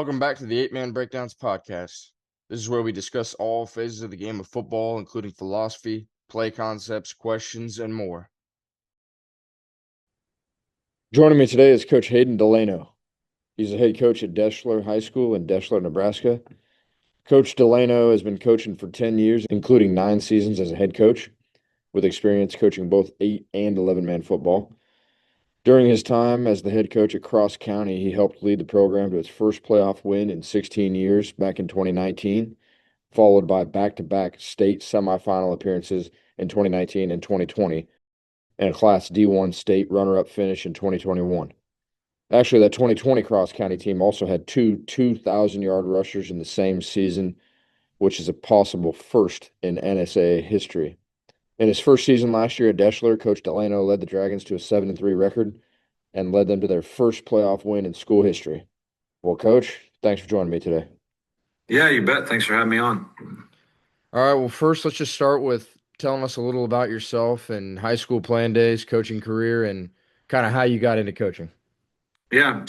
Welcome back to the 8-Man Breakdowns podcast. This is where we discuss all phases of the game of football, including philosophy, play concepts, questions, and more. Joining me today is Coach Hayden DeLano. He's a head coach at Deshler High School in Deshler, Nebraska. Coach DeLano has been coaching for 10 years, including 9 seasons as a head coach, with experience coaching both 8 and 11-man football. During his time as the head coach at Cross County, he helped lead the program to its first playoff win in 16 years back in 2019, followed by back-to-back state semifinal appearances in 2019 and 2020, and a Class D1 state runner-up finish in 2021. Actually, that 2020 Cross County team also had 2,000-yard rushers in the same season, which is a possible first in NSAA history. In his first season last year at Deshler, Coach DeLano led the Dragons to a 7-3 record and led them to their first playoff win in school history. Well, Coach, thanks for joining me today. Yeah, you bet. Thanks for having me on. All right, well, first, let's just start with telling us a little about yourself and high school playing days, coaching career, and kind of how you got into coaching. Yeah,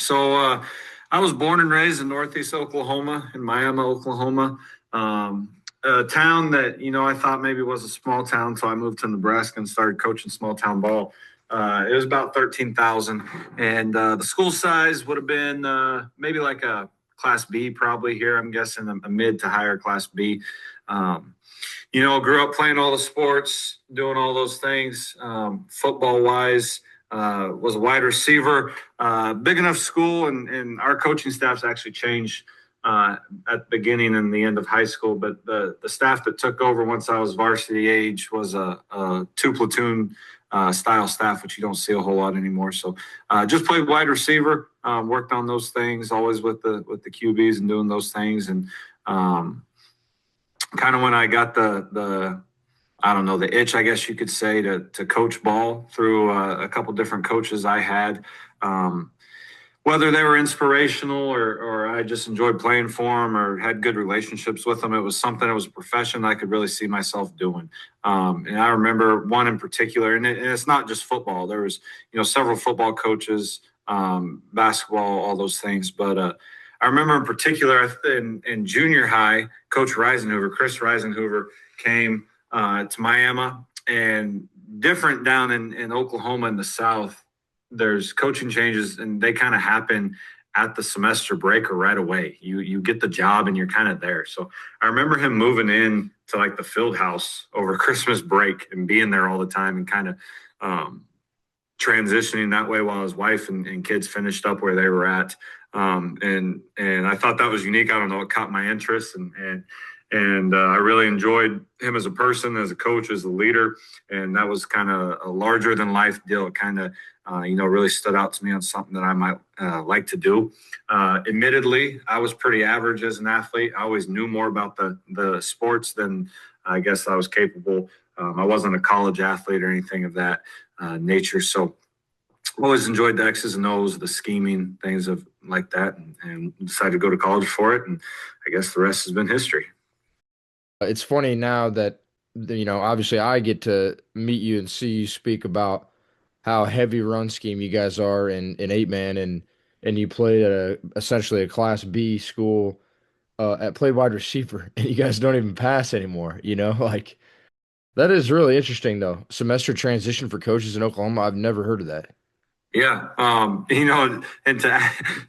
I was born and raised in Northeast Oklahoma, in Miami, Oklahoma. A town that, I thought maybe was a small town, so I moved to Nebraska and started coaching small town ball. It was about 13,000, and the school size would have been maybe like a Class B probably here, I'm guessing a mid to higher Class B. Grew up playing all the sports, doing all those things, football-wise. Was a wide receiver, big enough school, and our coaching staff's actually changed at the beginning and the end of high school. But the staff that took over once I was varsity age was a 2-platoon style staff, which you don't see a whole lot anymore. So just played wide receiver, worked on those things, always with the QBs and doing those things. And kind of when I got the itch, I guess you could say, to coach ball through a couple different coaches I had, whether they were inspirational or I just enjoyed playing for them or had good relationships with them. It was something that was a profession I could really see myself doing. And I remember one in particular, and it's not just football. There was, several football coaches, basketball, all those things. But I remember in particular in junior high, Coach Chris Reisenhoover came to Miami, and different down in Oklahoma in the South, there's coaching changes and they kind of happen at the semester break or right away. You get the job and you're kind of there. So I remember him moving in to like the field house over Christmas break and being there all the time and kind of transitioning that way while his wife and kids finished up where they were at. And I thought that was unique. I don't know, it caught my interest, and I really enjoyed him as a person, as a coach, as a leader. And that was kind of a larger than life deal. It kind of, really stood out to me on something that I might like to do. Admittedly, I was pretty average as an athlete. I always knew more about the sports than I guess I was capable. I wasn't a college athlete or anything of that nature. So always enjoyed the X's and O's, the scheming, things like that, and decided to go to college for it. And I guess the rest has been history. It's funny now that, obviously I get to meet you and see you speak about how heavy run scheme you guys are in 8-man, and you played at essentially a Class B school, played wide receiver, and you guys don't even pass anymore, like that is really interesting though. Semester transition for coaches in Oklahoma. I've never heard of that. Yeah, and to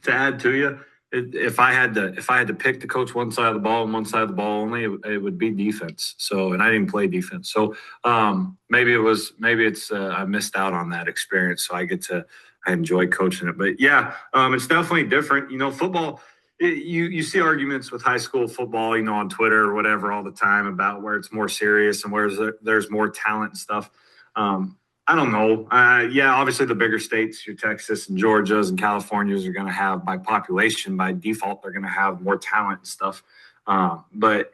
add to you, if I had to pick to coach one side of the ball and one side of the ball only, it would be defense. So, and I didn't play defense. So maybe it's I missed out on that experience. So I enjoy coaching it. But yeah, it's definitely different. Football. You see arguments with high school football, on Twitter or whatever all the time about where it's more serious and where there's more talent and stuff. I don't know. Yeah, obviously the bigger states, your Texas and Georgias and Californias are going to have, by population, by default, they're going to have more talent and stuff. But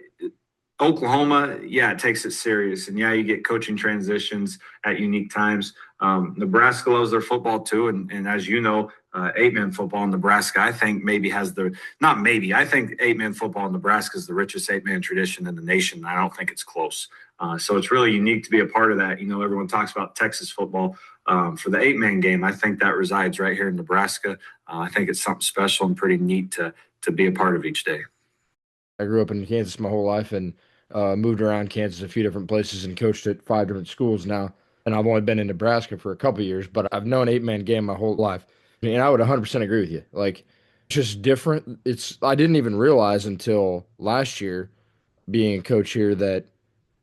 Oklahoma, yeah, it takes it serious. And yeah, you get coaching transitions at unique times. Nebraska loves their football too. And as you know, 8-man football in Nebraska, I think I think 8-man football in Nebraska is the richest 8-man tradition in the nation. I don't think it's close. So it's really unique to be a part of that. Everyone talks about Texas football for the 8-man game. I think that resides right here in Nebraska. I think it's something special and pretty neat to to be a part of each day. I grew up in Kansas my whole life and moved around Kansas a few different places and coached at 5 different schools now. And I've only been in Nebraska for a couple years, but I've known eight-man game my whole life. And I would 100% agree with you. Like, just different. I didn't even realize until last year being a coach here that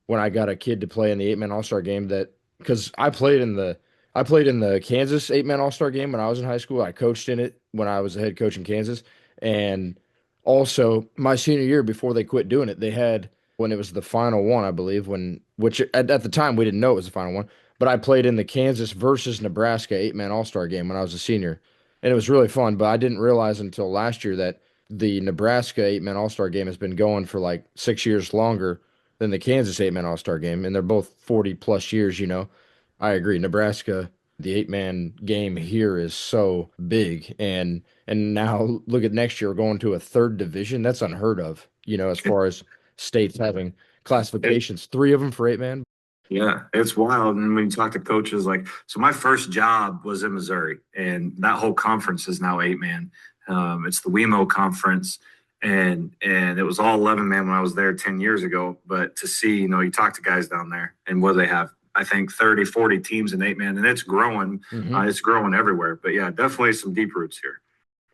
when I got a kid to play in the eight-man All-Star game that because I played in the Kansas eight-man All-Star game when I was in high school. I coached in it when I was a head coach in Kansas. And also my senior year before they quit doing it, they had when it was the final one, I believe, which at the time we didn't know it was the final one, but I played in the Kansas versus Nebraska eight-man All-Star game when I was a senior. And it was really fun, but I didn't realize until last year that the Nebraska eight-man All-Star game has been going for like 6 years longer than the Kansas eight-man All-Star game, and they're both 40 plus years. I agree. Nebraska, the eight-man game here is so big, and now look at next year, we're going to a third division. That's unheard of, as far as states having classifications, three of them for eight-man. Yeah, it's wild. And when you talk to coaches, so my first job was in Missouri, and that whole conference is now eight-man. It's the WeMo conference, and it was all 11-man when I was there 10 years ago. But to see, you talk to guys down there, and what do they have? I think 30, 40 teams in eight-man, and it's growing. It's growing everywhere. But yeah, definitely some deep roots here.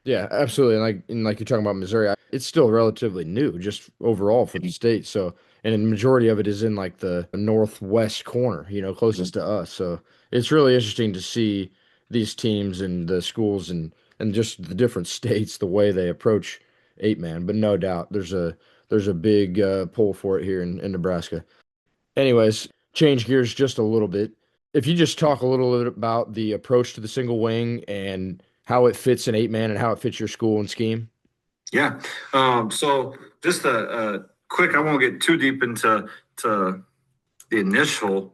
Yeah, absolutely. And like you're talking about Missouri, it's still relatively new, just overall for the state. So, and the majority of it is in like the northwest corner, closest to us. So it's really interesting to see these teams and the schools and just the different states, the way they approach eight man. But no doubt, there's a big pull for it here in Nebraska. Anyways, change gears just a little bit. If you just talk a little bit about the approach to the single wing and how it fits in eight-man and how it fits your school and scheme. Yeah. So just a quick, I won't get too deep into the initial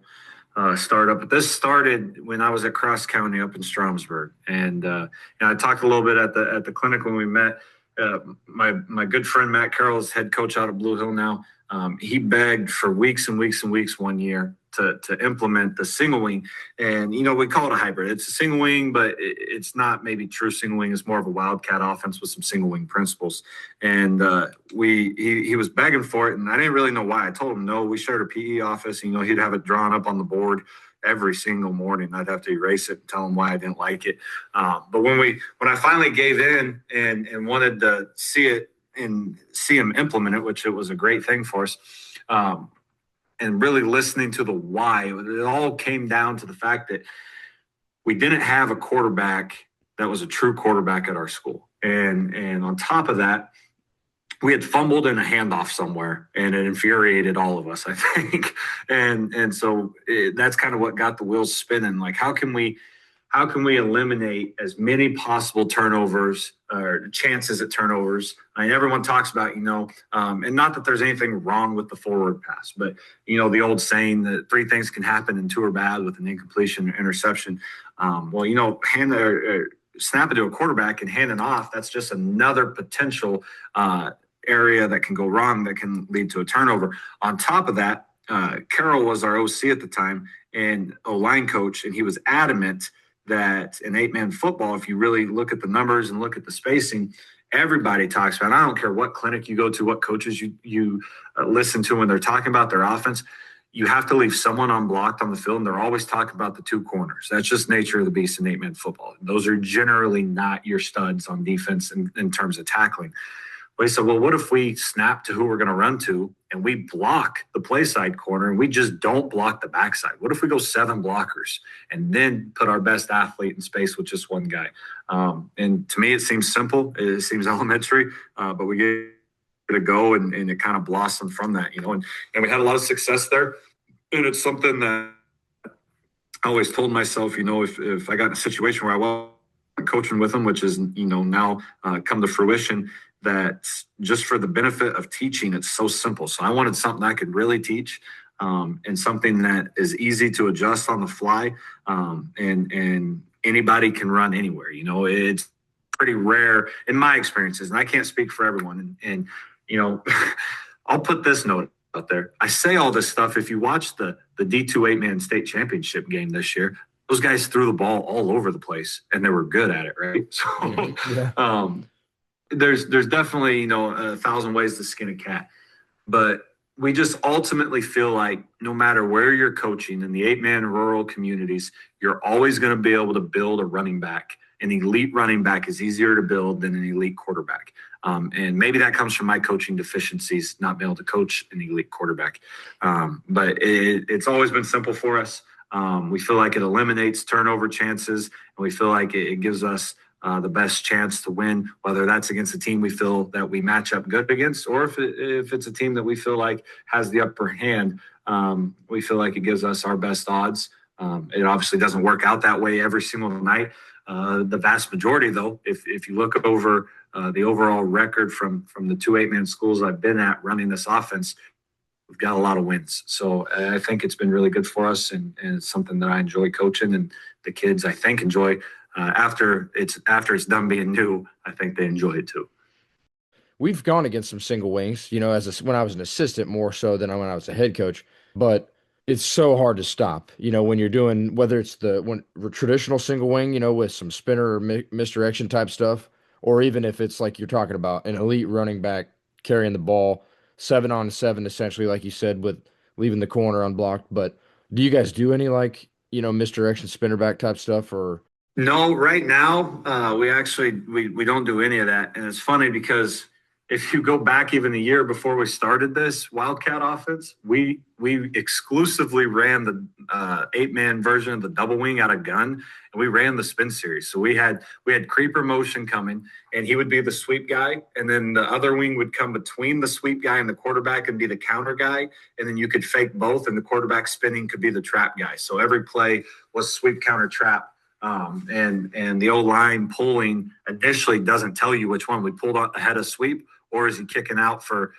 startup, but this started when I was at Cross County up in Stromsburg. And I talked a little bit at the clinic when we met. My good friend Matt Carroll is head coach out of Blue Hill now. He begged for weeks and weeks and weeks one year to implement the single wing. And, we call it a hybrid. It's a single wing, but it's not maybe true single wing. It's more of a wildcat offense with some single wing principles. And he was begging for it, and I didn't really know why. I told him no. We shared a PE office, and, he'd have it drawn up on the board every single morning. I'd have to erase it and tell him why I didn't like it. But when I finally gave in and wanted to see it and see him implement it, which it was a great thing for us, and really listening to the why, it all came down to the fact that we didn't have a quarterback that was a true quarterback at our school. And on top of that, we had fumbled in a handoff somewhere, and it infuriated all of us, I think. And so that's kind of what got the wheels spinning. Like, how can we eliminate as many possible turnovers or chances at turnovers? I mean, everyone talks about, and not that there's anything wrong with the forward pass, but, the old saying that three things can happen and two are bad with an incompletion or interception. Snap it to a quarterback and hand it off, that's just another potential area that can go wrong that can lead to a turnover. On top of that, Carroll was our OC at the time and O-line coach, and he was adamant that in eight-man football, if you really look at the numbers and look at the spacing, everybody talks about, I don't care what clinic you go to, what coaches you listen to when they're talking about their offense, you have to leave someone unblocked on the field, and they're always talking about the two corners. That's just nature of the beast in eight-man football. Those are generally not your studs on defense in terms of tackling. But he said, well, what if we snap to who we're going to run to and we block the play side corner and we just don't block the backside? What if we go 7 blockers and then put our best athlete in space with just one guy? And to me, it seems simple. It seems elementary, but we gave it a go, and it kind of blossomed from that, and we had a lot of success there. And it's something that I always told myself, if I got in a situation where I was coaching with them, which is, now come to fruition, that just for the benefit of teaching, it's so simple. So I wanted something I could really teach, and something that is easy to adjust on the fly, and anybody can run anywhere. It's pretty rare in my experiences, and I can't speak for everyone. And I'll put this note out there. I say all this stuff. If you watch the D2 eight-man state championship game this year, those guys threw the ball all over the place, and they were good at it, right? So, yeah. there's definitely, you know, a thousand ways to skin a cat, but we just ultimately feel like no matter where you're coaching in the 8-man rural communities, you're always going to be able to build a running back. An elite running back is easier to build than an elite quarterback. And maybe that comes from my coaching deficiencies, not being able to coach an elite quarterback. But it's always been simple for us. We feel like it eliminates turnover chances, and we feel like it gives us the best chance to win, whether that's against a team we feel that we match up good against, or if it's a team that we feel like has the upper hand. We feel like it gives us our best odds. It obviously doesn't work out that way every single night. The vast majority, though, if you look over the overall record from the two 8-man schools I've been at running this offense, we've got a lot of wins. So I think it's been really good for us, and it's something that I enjoy coaching, and the kids, I think, enjoy. After it's done being new, I think they enjoy it too. We've gone against some single wings, you know, when I was an assistant more so than when I was a head coach, but it's so hard to stop, you know, when you're doing, whether it's the traditional single wing, you know, with some spinner or misdirection type stuff, or even if it's like you're talking about an elite running back carrying the ball 7-on-7, essentially, like you said, with leaving the corner unblocked. But do you guys do any like, you know, misdirection spinner back type stuff or? No, right now we don't do any of that, and it's funny because if you go back even a year before we started this Wildcat offense, we exclusively ran the 8-man version of the double wing out of gun, and we ran the spin series. So we had creeper motion coming, and he would be the sweep guy, and then the other wing would come between the sweep guy and the quarterback and be the counter guy, and then you could fake both, and the quarterback spinning could be the trap guy. So every play was sweep, counter, trap. And the old line pulling initially doesn't tell you which one. We pulled ahead of sweep, or is he kicking out for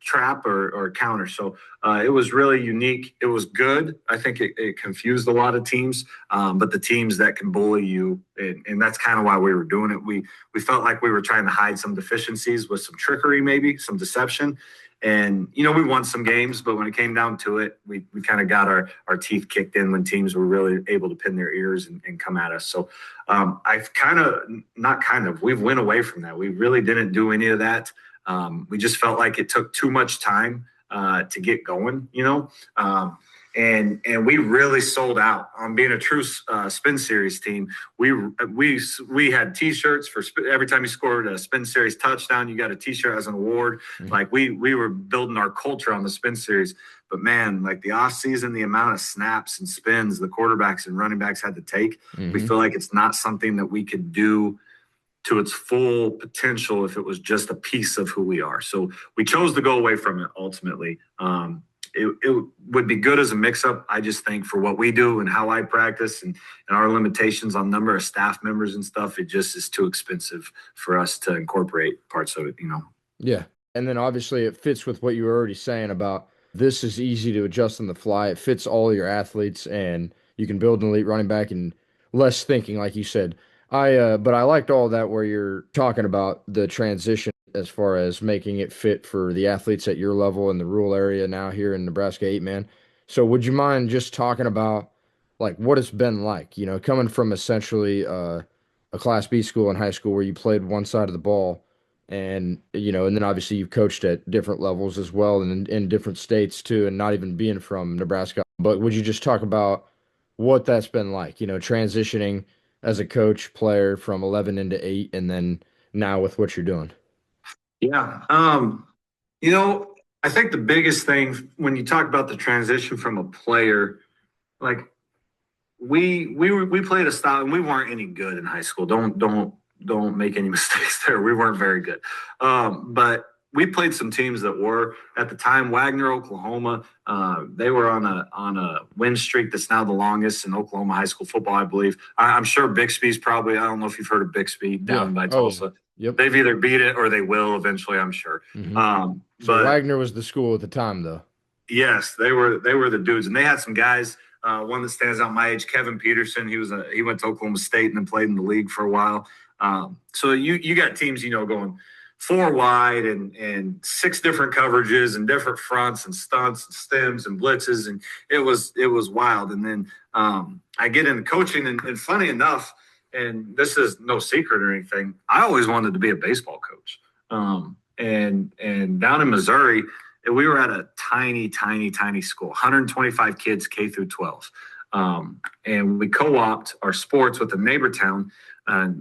trap or counter? So it was really unique. It was good. I think it confused a lot of teams, but the teams that can bully you, and that's kind of why we were doing it. We felt like we were trying to hide some deficiencies with some trickery, maybe some deception. And, you know, we won some games, but when it came down to it, we kind of got our teeth kicked in when teams were really able to pin their ears and come at us. So we've went away from that. We really didn't do any of that. We just felt like it took too much time to get going, you know. And we really sold out on being a true spin series team. We had T-shirts for every time you scored a spin series touchdown, you got a T-shirt as an award. Mm-hmm. Like we were building our culture on the spin series. But man, like the off season, the amount of snaps and spins the quarterbacks and running backs had to take, mm-hmm. We feel like it's not something that we could do to its full potential if it was just a piece of who we are. So we chose to go away from it ultimately. It would be good as a mix-up. I just think for what we do and how I practice and our limitations on number of staff members and stuff, it just is too expensive for us to incorporate parts of it, you know? Yeah. And then obviously it fits with what you were already saying about this is easy to adjust on the fly. It fits all your athletes, and you can build an elite running back and less thinking, like you said. But I liked all that where you're talking about the transition as far as making it fit for the athletes at your level in the rural area now here in Nebraska 8-man. So would you mind just talking about like what it's been like, you know, coming from essentially a Class B school in high school where you played one side of the ball and, you know, and then obviously you've coached at different levels as well and in different states too, and not even being from Nebraska. But would you just talk about what that's been like, you know, transitioning as a coach player from 11 into 8 and then now with what you're doing? Yeah. You know, I think the biggest thing when you talk about the transition from a player, like we played a style and we weren't any good in high school. Don't make any mistakes there. We weren't very good. But we played some teams that were at the time. Wagner, Oklahoma. They were on a win streak that's now the longest in Oklahoma high school football, I believe. I'm sure Bixby's probably. I don't know if you've heard of Bixby down by Tulsa. Yep. They've either beat it or they will eventually, I'm sure. Mm-hmm. So Wagner was the school at the time, though. Yes, they were the dudes, and they had some guys. One that stands out my age, Kevin Peterson. He went to Oklahoma State and then played in the league for a while. So you got teams, you know, going 4 wide and 6 different coverages and different fronts and stunts and stems and blitzes, and it was wild. And then I get into coaching, and funny enough, and this is no secret or anything, I always wanted to be a baseball coach. And down in Missouri, we were at a tiny, tiny, tiny school, 125 kids, K through 12. And we co-opted our sports with the neighbor town.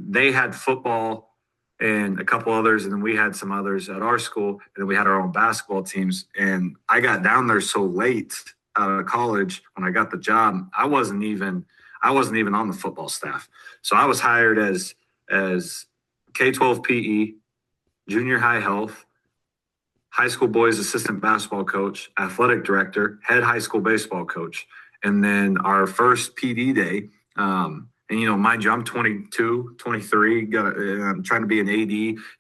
They had football and a couple others, and then we had some others at our school, and then we had our own basketball teams. And I got down there so late out of college when I got the job, I wasn't even on the football staff. So I was hired as K-12 PE, junior high health, high school boys assistant basketball coach, athletic director, head high school baseball coach. And then our first PD day, and mind you, I'm 22, 23, I'm trying to be an AD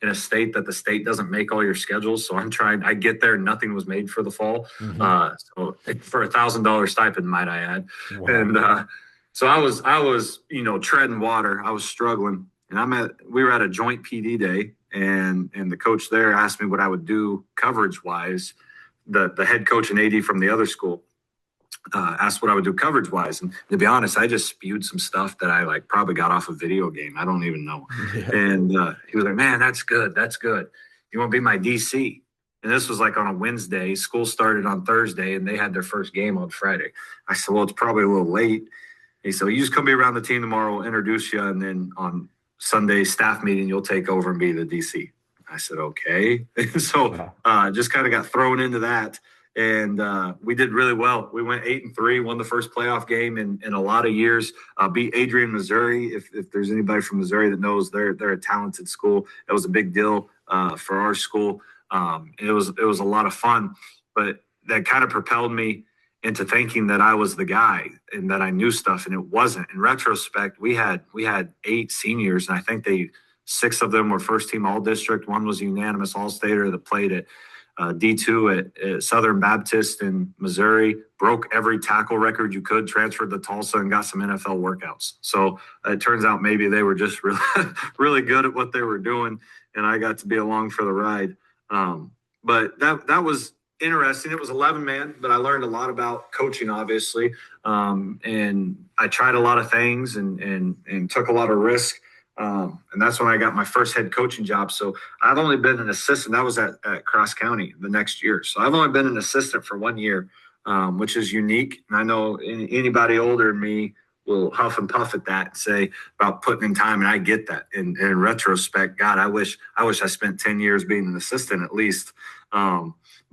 in a state that the state doesn't make all your schedules. So I get there, nothing was made for the fall. So for $1,000 stipend, might I add. Wow. And so I was, treading water. I was struggling, and we were at a joint PD day, and the coach there asked me what I would do coverage wise. The head coach and AD from the other school asked what I would do coverage wise, and to be honest, I just spewed some stuff that I probably got off a video game. I don't even know. Yeah. And he was like, "Man, that's good. That's good. You want to be my DC?" And this was on a Wednesday. School started on Thursday, and they had their first game on Friday. I said, "Well, it's probably a little late." He said, "You just come be around the team tomorrow. We'll introduce you, and then on Sunday staff meeting, you'll take over and be the DC." I said, "Okay." So just kind of got thrown into that, and we did really well. We went 8-3, won the first playoff game in a lot of years. Beat Adrian, Missouri. If there's anybody from Missouri that knows, they're a talented school. That was a big deal for our school. It was a lot of fun, but that kind of propelled me into thinking that I was the guy and that I knew stuff, and it wasn't. In retrospect, we had 8 seniors, and I think 6 of them were first team all district. One was a unanimous all stater that played at D2 at Southern Baptist in Missouri, broke every tackle record you could, transferred to Tulsa, and got some NFL workouts. So it turns out maybe they were just really, really good at what they were doing, and I got to be along for the ride. But that was interesting. It was 11-man, but I learned a lot about coaching, obviously. And I tried a lot of things and took a lot of risk. And that's when I got my first head coaching job. So I've only been an assistant. That was at Cross County the next year. So I've only been an assistant for 1 year, which is unique. And I know anybody older than me will huff and puff at that and say about putting in time. And I get that. In retrospect, God, I wish I spent 10 years being an assistant at least.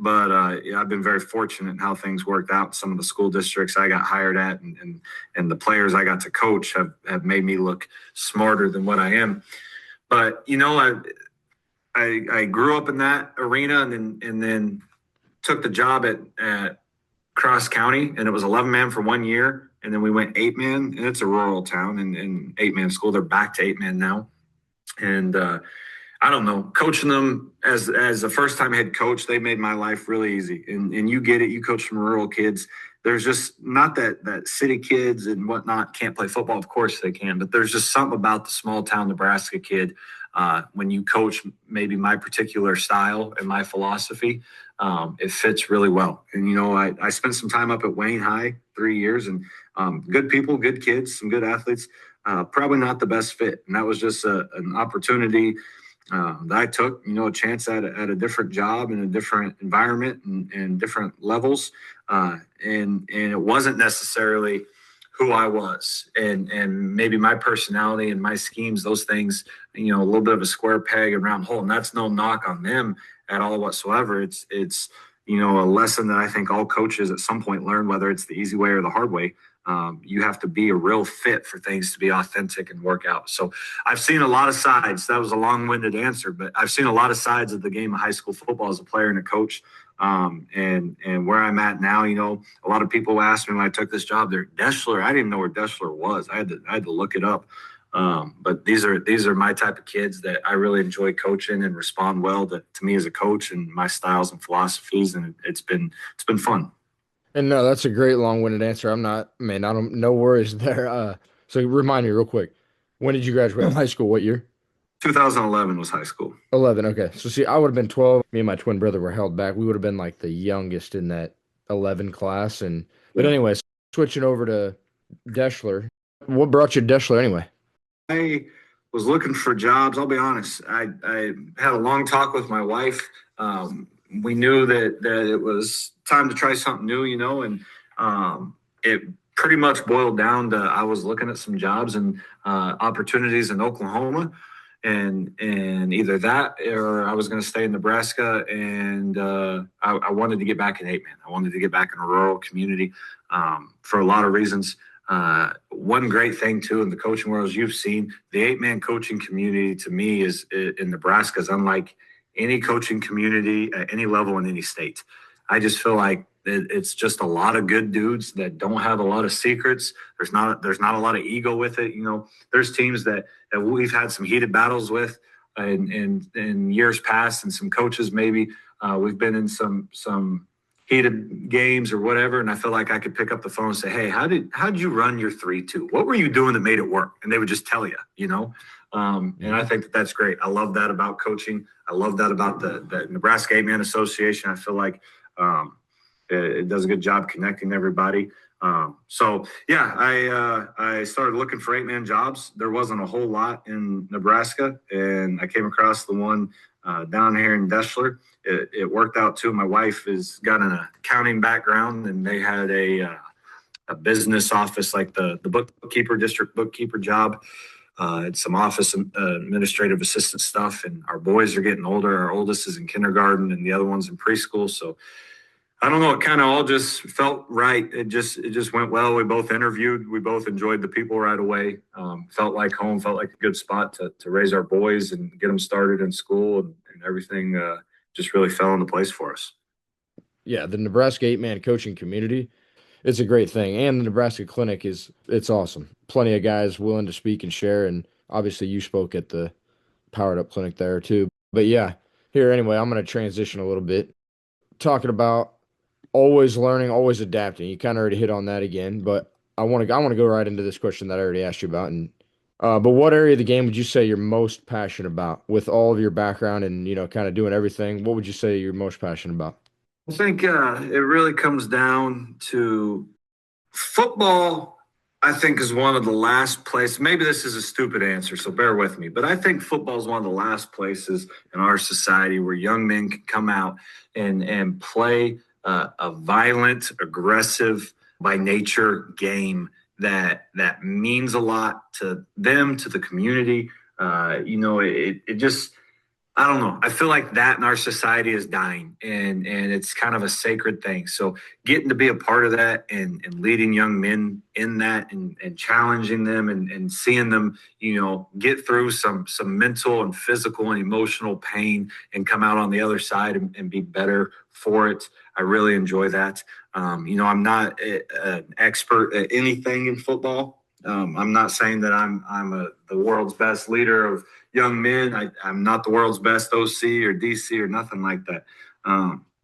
But I've been very fortunate in how things worked out. Some of the school districts I got hired at and the players I got to coach have made me look smarter than what I am. But, I grew up in that arena and then took the job at Cross County, and it was 11-man for 1 year. And then we went 8-man, and it's a rural town and 8-man school. They're back to 8-man now. And, I don't know, coaching them as a first-time head coach, they made my life really easy. And you get it. You coach some rural kids. There's just not that city kids and whatnot can't play football. Of course they can, but there's just something about the small-town Nebraska kid when you coach maybe my particular style and my philosophy, it fits really well. And, I spent some time up at Wayne High 3 years, and good people, good kids, some good athletes, probably not the best fit. And that was just an opportunity that I took, a chance at a different job in a different environment and different levels. And it wasn't necessarily who I was and maybe my personality and my schemes, those things, a little bit of a square peg and round hole. And that's no knock on them at all whatsoever. It's a lesson that I think all coaches at some point learn, whether it's the easy way or the hard way. You have to be a real fit for things to be authentic and work out. So I've seen a lot of sides. That was a long-winded answer, but I've seen a lot of sides of the game of high school football as a player and a coach. And where I'm at now, a lot of people asked me when I took this job, they're Deshler. I didn't even know where Deshler was. I had to look it up. But these are my type of kids that I really enjoy coaching and respond well to me as a coach and my styles and philosophies. And it's been fun. And no, that's a great long-winded answer. No worries there. So remind me real quick, when did you graduate from high school? What year? 2011 was high school. 11. Okay. So see, I would have been 12. Me and my twin brother were held back. We would have been like the youngest in that 11 class. But anyways, switching over to Deshler. What brought you to Deshler anyway? I was looking for jobs. I'll be honest. I had a long talk with my wife. We knew that it was time to try something new, and it pretty much boiled down to I was looking at some jobs and opportunities in Oklahoma, and either that or I was going to stay in Nebraska, and I wanted to get back in eight man. I wanted to get back in a rural community for a lot of reasons. One great thing too in the coaching world, as you've seen, the eight man coaching community to me is in Nebraska is unlike any coaching community at any level in any state. I just feel like it's just a lot of good dudes that don't have a lot of secrets. There's not a lot of ego with it. There's teams that we've had some heated battles with in years past, and some coaches maybe we've been in some heated games or whatever, and I feel like I could pick up the phone and say, "Hey, how did you run your 3-2? What were you doing that made it work?" And they would just tell you. And I think that's great. I love that about coaching. I love that about the Nebraska Eight Man Association. I feel like it does a good job connecting everybody. So yeah, I started looking for eight man jobs. There wasn't a whole lot in Nebraska, and I came across the one down here in Deshler. It worked out too. My wife has got an accounting background, and they had a business office like the bookkeeper, district bookkeeper job. It's some office administrative assistant stuff, and our boys are getting older. Our oldest is in kindergarten, and the other one's in preschool. So I don't know. It kind of all just felt right. It just went well. We both interviewed. We both enjoyed the people right away. Felt like home. Felt like a good spot to raise our boys and get them started in school, and everything just really fell into place for us. Yeah, the Nebraska eight man coaching community, it's a great thing. And the Nebraska Clinic it's awesome. Plenty of guys willing to speak and share. And obviously you spoke at the Powered Up Clinic there too. But yeah, here anyway, I'm gonna transition a little bit. Talking about always learning, always adapting. You kind of already hit on that again, but I want to go right into this question that I already asked you about. And but what area of the game would you say you're most passionate about with all of your background and kind of doing everything? What would you say you're most passionate about? I think it really comes down to football. I think is one of the last places. Maybe this is a stupid answer, so bear with me. But I think football is one of the last places in our society where young men can come out and play a violent, aggressive, by nature game that means a lot to them, to the community. It just I don't know. I feel like that in our society is dying, and it's kind of a sacred thing. So getting to be a part of that and leading young men in that and challenging them and seeing them, get through some mental and physical and emotional pain and come out on the other side and be better for it. I really enjoy that. I'm not an expert at anything in football. I'm not saying that I'm the world's best leader of young men. I'm not the world's best OC or DC or nothing like that.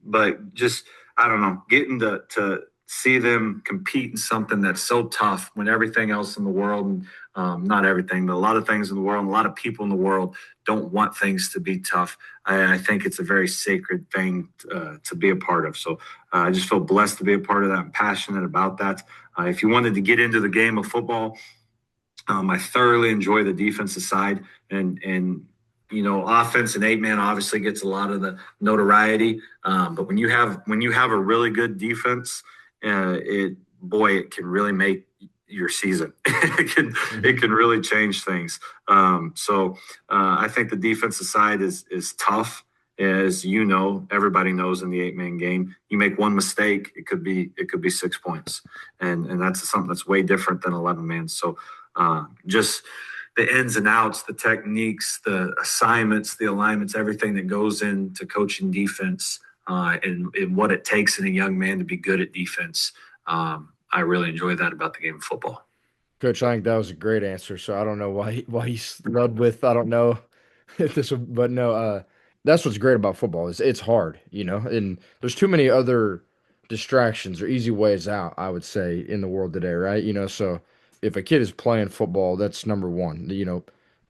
But just, I don't know, getting to see them compete in something that's so tough when everything else in the world, not everything, but a lot of things in the world, a lot of people in the world don't want things to be tough. I think it's a very sacred thing to be a part of. So I just feel blessed to be a part of that. I'm passionate about that. If you wanted to get into the game of football, I thoroughly enjoy the defensive side, and offense and eight man obviously gets a lot of the notoriety. But when you have a really good defense, it can really make your season. it can really change things. So I think the defensive side is tough. As everybody knows in the eight man game, you make one mistake, it could be 6 points, and that's something that's way different than 11 man. So just the ins and outs, the techniques, the assignments, the alignments, everything that goes into coaching defense, and what it takes in a young man to be good at defense. I really enjoy that about the game of football. Coach, I think that was a great answer. So I don't know why he led with I don't know if this, but no, that's what's great about football is it's hard, and there's too many other distractions or easy ways out, I would say, in the world today, right? So if a kid is playing football, that's number one.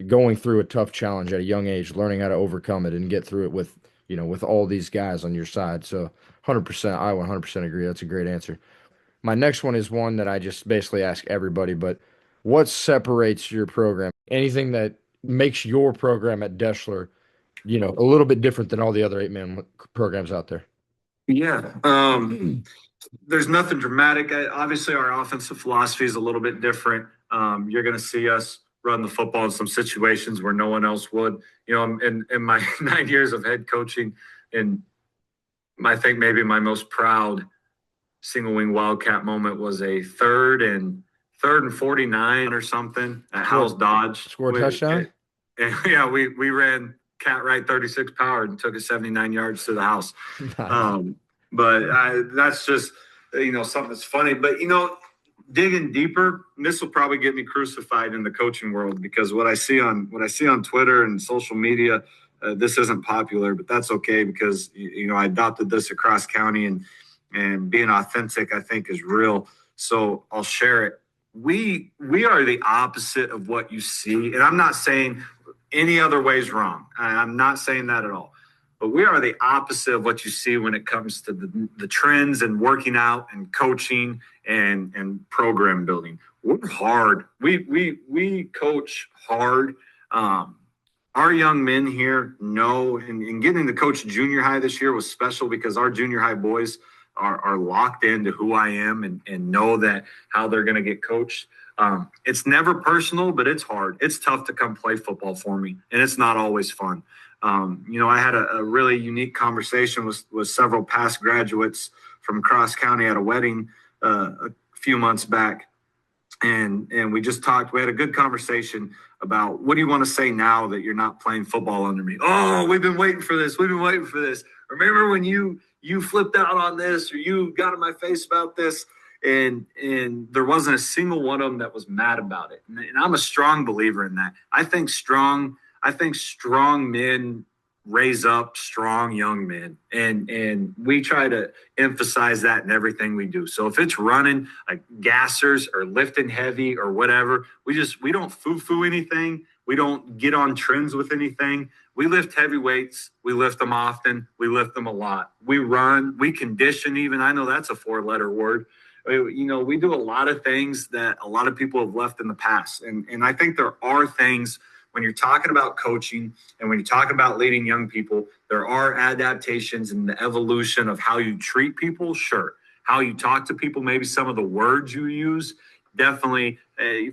Going through a tough challenge at a young age, learning how to overcome it and get through it with all these guys on your side. So 100%, I 100% agree. That's a great answer. My next one is one that I just basically ask everybody, but what separates your program Anything that makes your program at Deshler, a little bit different than all the other 8-man programs out there? Yeah. There's nothing dramatic. Obviously, our offensive philosophy is a little bit different. You're going to see us run the football in some situations where no one else would. In my 9 years of head coaching, and I think maybe my most proud single wing wildcat moment was a third and 49 or something at House Dodge. Score a touchdown? Yeah, we ran cat right 36 power and took it 79 yards to the house. Nice. But that's just something that's funny. But digging deeper, this will probably get me crucified in the coaching world because what I see on Twitter and social media, this isn't popular, but that's okay because I adopted this across county and being authentic I think is real. So I'll share it. We are the opposite of what you see, and I'm not saying any other way is wrong. I'm not saying that at all. But we are the opposite of what you see when it comes to the trends and working out and coaching and program building. We're hard. We coach hard. Our young men here know, and getting to coach junior high this year was special because our junior high boys are locked into who I am and know that how they're going to get coached. It's never personal, but it's hard. It's tough to come play football for me, and it's not always fun. I had a really unique conversation with several past graduates from Cross County at a wedding a few months back. And we just talked. We had a good conversation about what do you want to say now that you're not playing football under me? Oh, we've been waiting for this. We've been waiting for this. Remember when you flipped out on this or you got in my face about this? And there wasn't a single one of them that was mad about it. And I'm a strong believer in that. I think strong men raise up strong young men, and we try to emphasize that in everything we do. So if it's running like gassers or lifting heavy or whatever, we don't foo anything. We don't get on trends with anything. We lift heavy weights. We lift them often. We lift them a lot. We run. We condition even. I know that's a 4-letter word. We do a lot of things that a lot of people have left in the past. And I think there are things when you're talking about coaching and when you're talking about leading young people, there are adaptations in the evolution of how you treat people. Sure. How you talk to people, maybe some of the words you use, definitely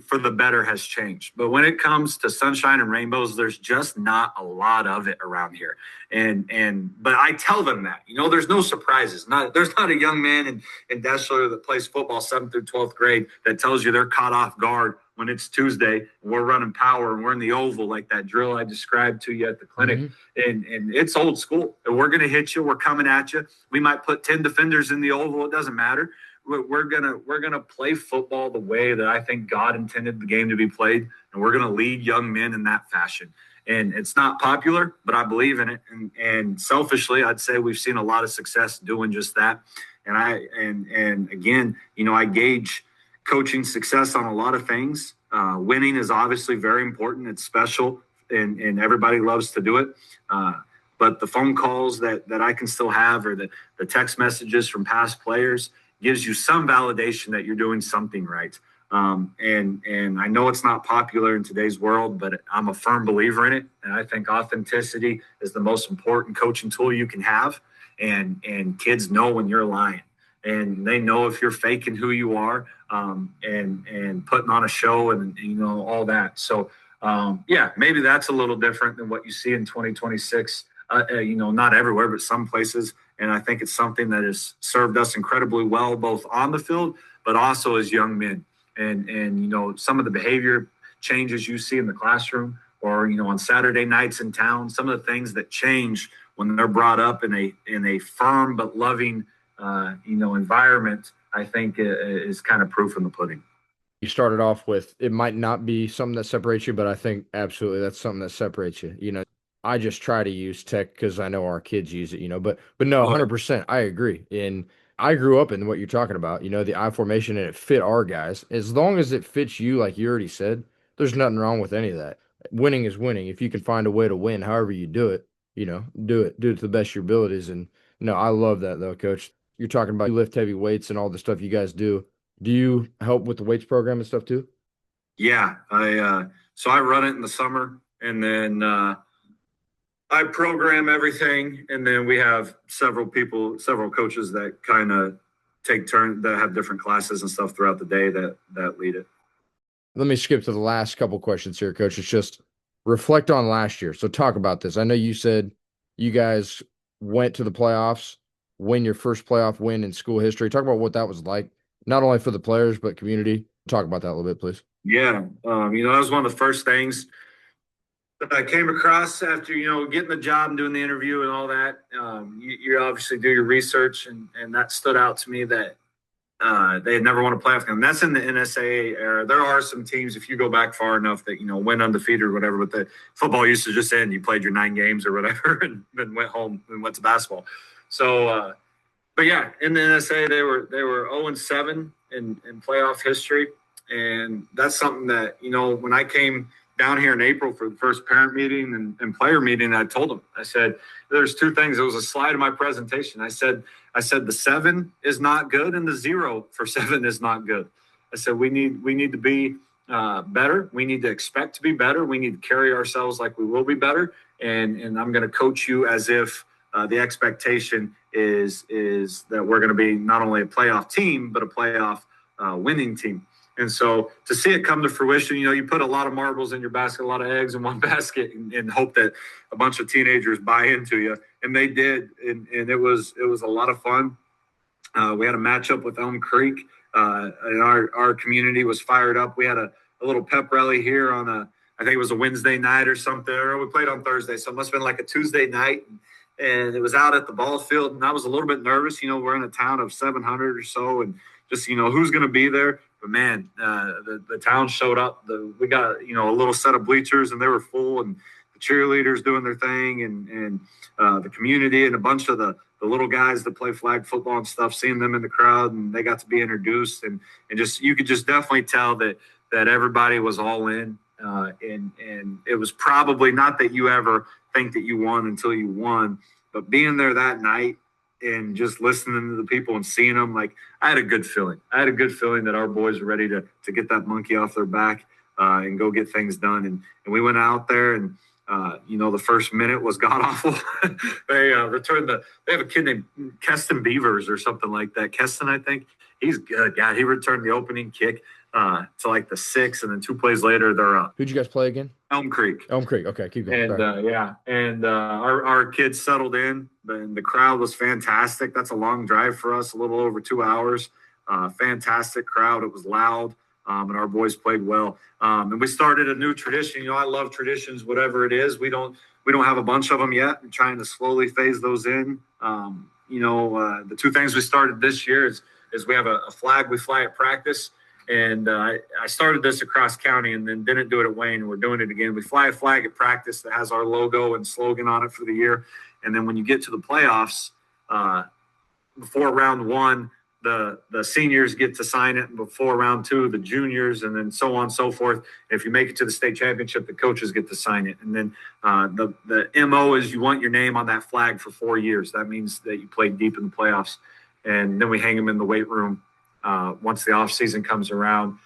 for the better has changed. But when it comes to sunshine and rainbows, there's just not a lot of it around here. But I tell them that, there's no surprises. There's not a young man in Deshler that plays football 7th through 12th grade that tells you they're caught off guard when it's Tuesday and we're running power and we're in the oval like that drill I described to you at the clinic. Mm-hmm. And it's old school. And we're going to hit you. We're coming at you. We might put 10 defenders in the oval. It doesn't matter. We're gonna play football the way that I think God intended the game to be played, and we're gonna lead young men in that fashion. And it's not popular, but I believe in it. And selfishly, I'd say we've seen a lot of success doing just that. And again, I gauge coaching success on a lot of things. Winning is obviously very important. It's special, and everybody loves to do it. But the phone calls that I can still have, or the text messages from past players, gives you some validation that you're doing something right. And I know it's not popular in today's world, but I'm a firm believer in it. And I think authenticity is the most important coaching tool you can have. And kids know when you're lying, and they know if you're faking who you are, and putting on a show and all that. So maybe that's a little different than what you see in 2026. Not everywhere, but some places. And I think it's something that has served us incredibly well, both on the field, but also as young men. And some of the behavior changes you see in the classroom or, on Saturday nights in town, some of the things that change when they're brought up in a firm but loving, environment, I think is kind of proof in the pudding. You started off with, it might not be something that separates you, but I think absolutely that's something that separates you. I just try to use tech because I know our kids use it, but no, 100%, I agree. And I grew up in what you're talking about, the I formation, and it fit our guys. As long as it fits you, like you already said, there's nothing wrong with any of that. Winning is winning. If you can find a way to win, however you do it, do it to the best of your abilities. And no, I love that though, Coach. You're talking about you lift heavy weights and all the stuff you guys do. Do you help with the weights program and stuff too? Yeah, so I run it in the summer, and then I program everything, and then we have several people, several coaches that kind of take turn that have different classes and stuff throughout the day that lead it. Let me skip to the last couple questions here, Coach. It's just reflect on last year. So talk about this. I know you said you guys went to the playoffs, win your first playoff win in school history. Talk about what that was like, not only for the players but community. Talk about that a little bit, please. Yeah, that was one of the first things that I came across after getting the job and doing the interview and all that. You obviously do your research, and that stood out to me that they had never won a playoff game. That's in the NSAA era. There are some teams, if you go back far enough, that went undefeated or whatever. But the football used to just end. You played your 9 games or whatever, and then went home and went to basketball. So, but yeah, in the NSAA they were 0-7 in playoff history, and that's something that when I came down here in April for the first parent meeting and player meeting, I told them, I said, there's two things. It was a slide of my presentation. I said the 7 is not good and the 0 for 7 is not good. I said we need to be better. We need to expect to be better. We need to carry ourselves like we will be better. And I'm going to coach you as if the expectation is that we're going to be not only a playoff team but a playoff winning team. And so to see it come to fruition, you put a lot of marbles in your basket, a lot of eggs in one basket, and hope that a bunch of teenagers buy into you. And they did, and it was a lot of fun. We had a matchup with Elm Creek, and our community was fired up. We had a little pep rally here on I think it was a Wednesday night or something, or we played on Thursday, so it must have been like a Tuesday night. And it was out at the ball field, and I was a little bit nervous. We're in a town of 700 or so, and just who's going to be there. But man, the town showed up. We got a little set of bleachers, and they were full, and the cheerleaders doing their thing, and the community, and a bunch of the little guys that play flag football and stuff. Seeing them in the crowd, and they got to be introduced, and just you could just definitely tell that everybody was all in, and it was probably not that you ever think that you won until you won, but being there that night and just listening to the people and seeing them, like I had a good feeling. I had a good feeling that our boys were ready to get that monkey off their back and go get things done. And we went out there, and the first minute was god awful. They returned they have a kid named Keston Beavers or something like that. Keston, I think he's good. Yeah, he returned the opening kick to like the 6, and then 2 plays later they're up. Who'd you guys play again? Elm Creek. Elm Creek. Okay, keep going. And yeah, and our kids settled in, and the crowd was fantastic. That's a long drive for us, a little over 2 hours. Fantastic crowd. It was loud, and our boys played well. And we started a new tradition. I love traditions, whatever it is. We don't have a bunch of them yet. We're trying to slowly phase those in. The 2 things we started this year is we have a flag we fly at practice. And I started this across county and then didn't do it at Wayne. We're doing it again. We fly a flag at practice that has our logo and slogan on it for the year. And then when you get to the playoffs, before round 1, the seniors get to sign it. And before round 2, the juniors, and then so on and so forth. If you make it to the state championship, the coaches get to sign it. And then the MO is you want your name on that flag for 4 years. That means that you played deep in the playoffs. And then we hang them in the weight room. Once the off season comes around,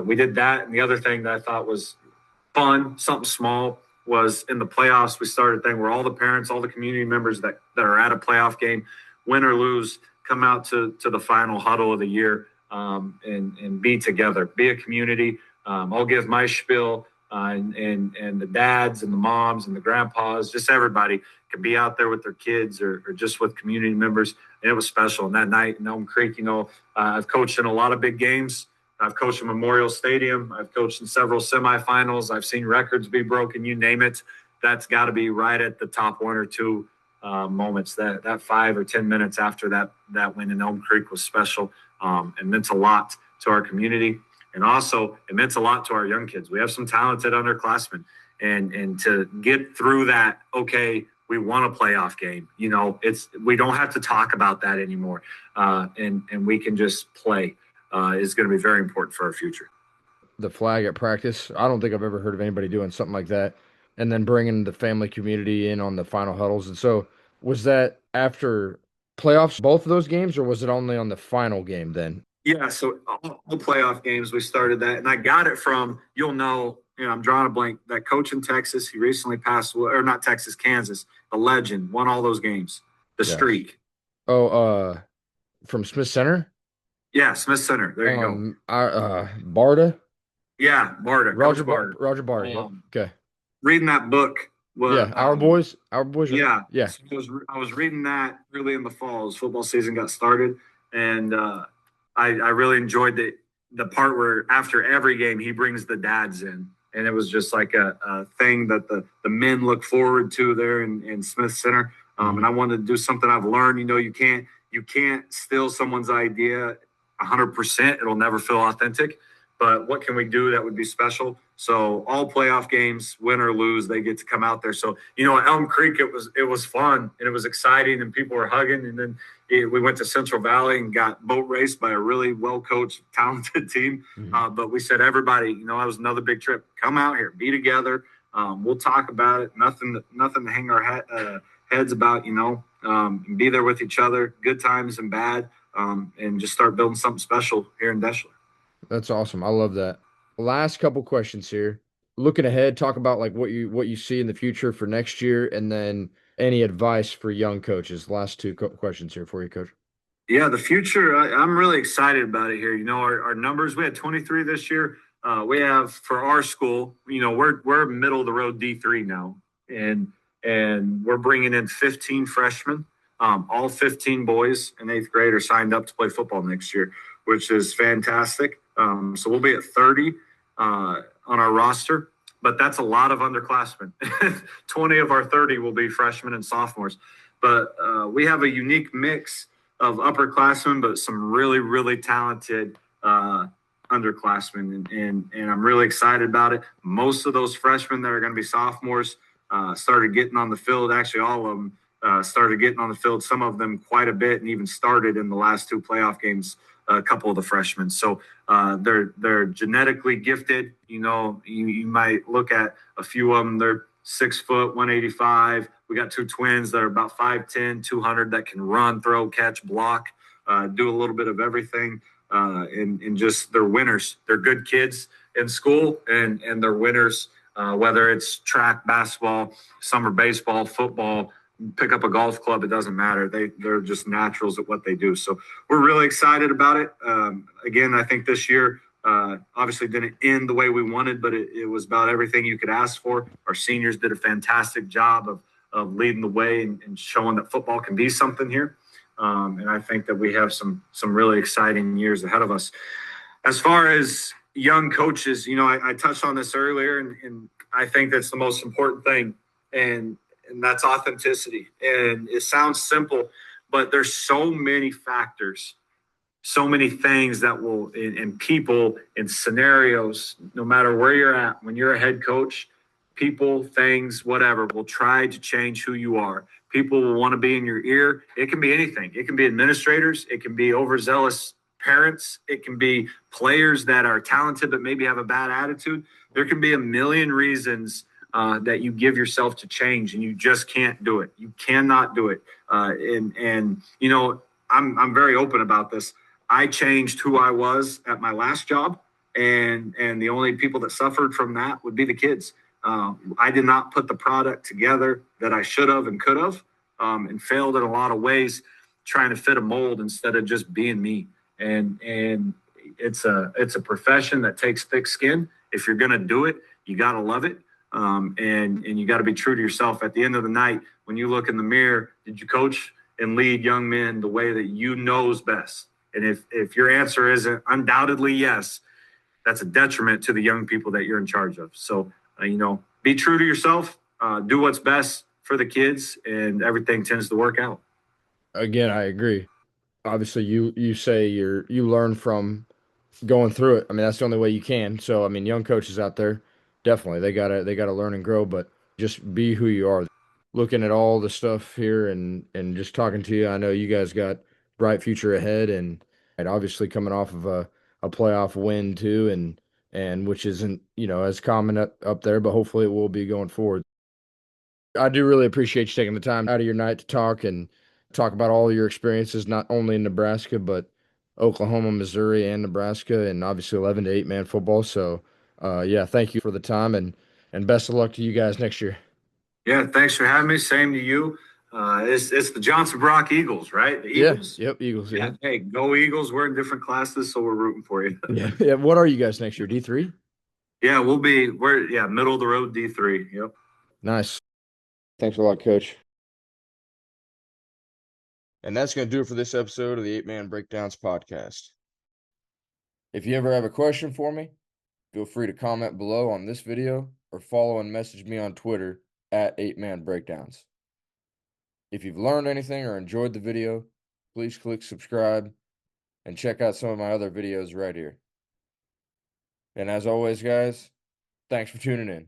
we did that. And the other thing that I thought was fun, something small, was in the playoffs. We started a thing where all the parents, all the community members that are at a playoff game, win or lose, come out to the final huddle of the year and be together, be a community. I'll give my spiel, and the dads and the moms and the grandpas, just everybody can be out there with their kids or just with community members. And it was special. And that night in Elm Creek, I've coached in a lot of big games. I've coached in Memorial Stadium. I've coached in several semifinals. I've seen records be broken, you name it. That's got to be right at the top 1 or 2 moments. That 5 or 10 minutes after that win in Elm Creek was special and meant a lot to our community. And also, it meant a lot to our young kids. We have some talented underclassmen. And to get through that, okay, we won a playoff game. We don't have to talk about that anymore. And we can just play is going to be very important for our future. The flag at practice. I don't think I've ever heard of anybody doing something like that. And then bringing the family community in on the final huddles. And so was that after playoffs, both of those games, or was it only on the final game then? Yeah, so all playoff games we started that, and I got it from I'm drawing a blank. That coach in Texas, he recently passed away, or not Texas, Kansas, the legend, won all those games. The Yeah. streak. Oh, from Smith Center. Yeah, Smith Center. There you go. Barta, Yeah, Barta, Coach Barta. Roger Barta. Yep. Um, Okay. reading that book. Well, Yeah, our boys, right? yeah. Yeah. So I was reading that really in the fall as football season got started, and I really enjoyed the part where after every game he brings the dads in, and it was just like a thing that the men look forward to there in Smith Center. And I wanted to do something I've learned. You can't steal someone's idea 100%. It'll never feel authentic. But what can we do that would be special? So all playoff games, win or lose, they get to come out there. So at Elm Creek, it was fun and it was exciting, and people were hugging. And then we went to Central Valley and got boat raced by a really well coached, talented team. But we said, everybody, that was another big trip. Come out here, be together. We'll talk about it. Nothing to hang our heads about. Be there with each other, good times and bad, and just start building something special here in Deshler. That's awesome. I love that. Last couple questions here. Looking ahead, talk about like what you see in the future for next year, and then any advice for young coaches. Last two questions here for you, Coach. Yeah, the future, I'm really excited about it here. Our numbers, we had 23 this year. We have for our school, we're middle of the road D3 now, and we're bringing in 15 freshmen. All 15 boys in eighth grade are signed up to play football next year, which is fantastic. So we'll be at 30 on our roster, but that's a lot of underclassmen. 20 of our 30 will be freshmen and sophomores. But we have a unique mix of upperclassmen, but some really, really talented underclassmen, and I'm really excited about it. Most of those freshmen that are going to be sophomores started getting on the field. Actually, all of them started getting on the field. Some of them quite a bit, and even started in the last two playoff games. A couple of the freshmen, so they're genetically gifted. You might look at a few of them. They're 6 foot, 185. We got two twins that are about 5'10", 200 that can run, throw, catch, block, do a little bit of everything. And just they're winners. They're good kids in school, and they're winners, whether it's track, basketball, summer baseball, football, pick up a golf club, it doesn't matter. They're just naturals at what they do. So we're really excited about it. Again, I think this year obviously didn't end the way we wanted, but it was about everything you could ask for. Our seniors did a fantastic job of leading the way and showing that football can be something here. And I think that we have some really exciting years ahead of us. As far as young coaches, I touched on this earlier, and I think that's the most important thing. And that's authenticity. And it sounds simple, but there's so many factors, so many things that will, in people, in scenarios, no matter where you're at, when you're a head coach, people, things, whatever, will try to change who you are. People will want to be in your ear. It can be anything. It can be administrators. It can be overzealous parents. It can be players that are talented but maybe have a bad attitude. There can be a million reasons that you give yourself to change, and you just can't do it. You cannot do it. I'm very open about this. I changed who I was at my last job, and the only people that suffered from that would be the kids. I did not put the product together that I should have and could have, and failed in a lot of ways, trying to fit a mold instead of just being me. And it's a profession that takes thick skin. If you're gonna do it, you gotta love it. And you got to be true to yourself. At the end of the night, when you look in the mirror, did you coach and lead young men the way that you knows best? And if your answer isn't undoubtedly yes, that's a detriment to the young people that you're in charge of. So, be true to yourself, do what's best for the kids, and everything tends to work out. Again, I agree. Obviously, you say you learn from going through it. I mean, that's the only way you can. So, I mean, young coaches out there, definitely they gotta learn and grow, but just be who you are. Looking at all the stuff here and just talking to you, I know you guys got bright future ahead, and obviously coming off of a playoff win too, and which isn't, as common up there, but hopefully it will be going forward. I do really appreciate you taking the time out of your night to talk about all your experiences, not only in Nebraska, but Oklahoma, Missouri, and Nebraska, and obviously 11 to 8 man football. So, yeah, thank you for the time and best of luck to you guys next year. Yeah, thanks for having me. Same to you. It's the Johnson Brock Eagles, right? The Yeah, Eagles. yep, Eagles. Yeah. Yeah, Hey, go Eagles. We're in different classes, so we're rooting for you. yeah, yeah. What are you guys next year? D3? Yeah, we're middle of the road D3. Yep. Nice. Thanks a lot, Coach. And that's going to do it for this episode of the 8 Man Breakdowns podcast. If you ever have a question for me, feel free to comment below on this video or follow and message me on Twitter at 8Man Breakdowns. If you've learned anything or enjoyed the video, please click subscribe and check out some of my other videos right here. And as always, guys, thanks for tuning in.